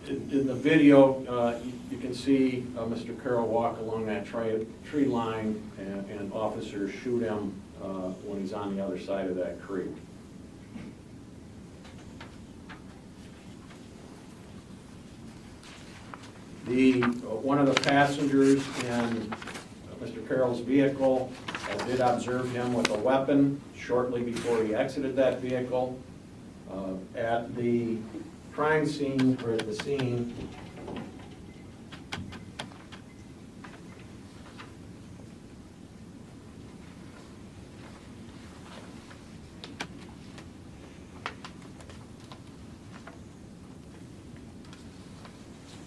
in the video, you can see Mr. Carrol walk along that tree line, and officers shoot him when he's on the other side of that creek. One of the passengers in Mr. Carrol's vehicle did observe him with a weapon shortly before he exited that vehicle. At the crime scene, or at the scene,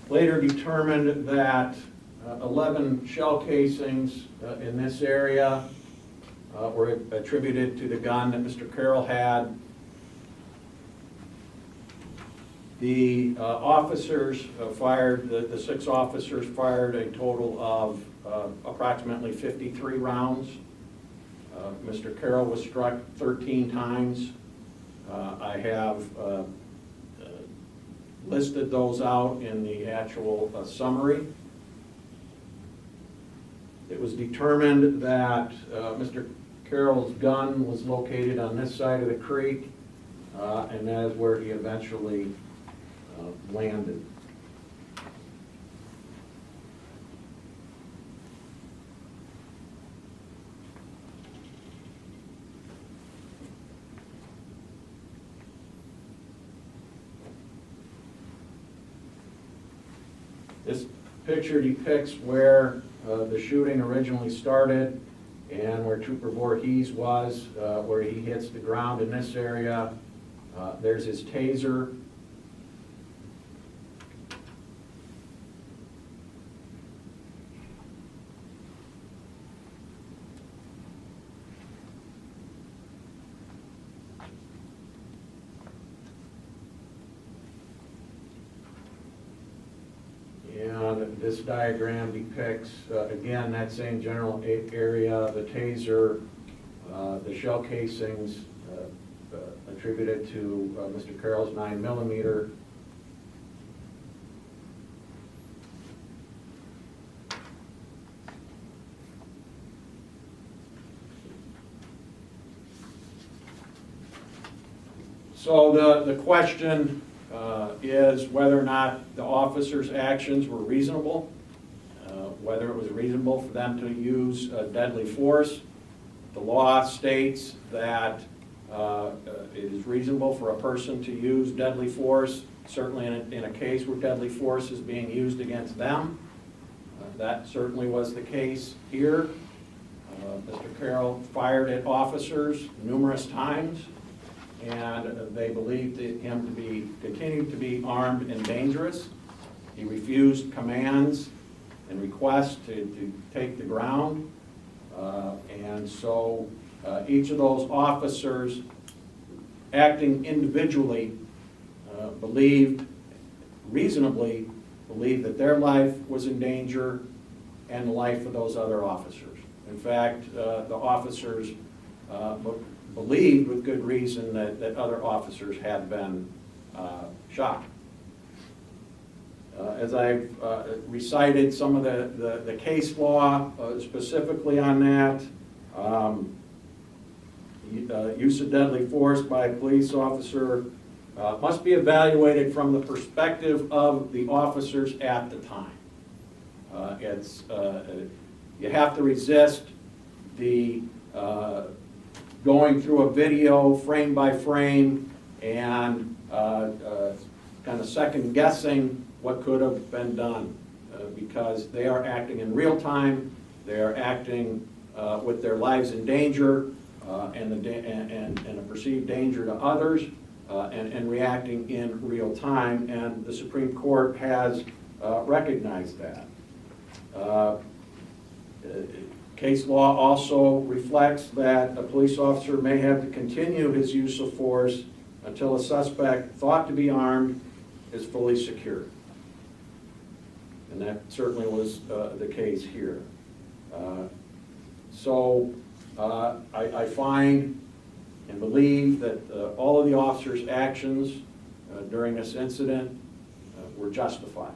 later determined that 11 shell casings in this area were attributed to the gun that Mr. Carrol had. The officers fired, the 6 officers fired a total of approximately 53 rounds. Mr. Carrol was struck 13 times. I have listed those out in the actual summary. It was determined that Mr. Carrol's gun was located on this side of the creek, and that is where he eventually landed. This picture depicts where the shooting originally started and where Trooper Voorhees was, where he hits the ground in this area. There's his taser. And this diagram depicts, again, that same general area, the taser, the shell casings attributed to Mr. Carrol's 9mm. So the question is whether or not the officers' actions were reasonable, whether it was reasonable for them to use deadly force. The law states that it is reasonable for a person to use deadly force, certainly in a case where deadly force is being used against them. That certainly was the case here. Mr. Carrol fired at officers numerous times, and they believed him to continue to be armed and dangerous. He refused commands and requests to take the ground. And so each of those officers, acting individually, reasonably believed that their life was in danger and the life of those other officers. In fact, the officers believed with good reason that other officers had been shot. As I've recited some of the case law specifically on that, use of deadly force by a police officer must be evaluated from the perspective of the officers at the time. You have to resist the going through a video frame by frame and kind of second guessing what could have been done, because they are acting in real time. They are acting with their lives in danger and a perceived danger to others, and reacting in real time, and the Supreme Court has recognized that. Case law also reflects that a police officer may have to continue his use of force until a suspect thought to be armed is fully secured. And that certainly was the case here. I find and believe that all of the officers' actions during this incident were justified.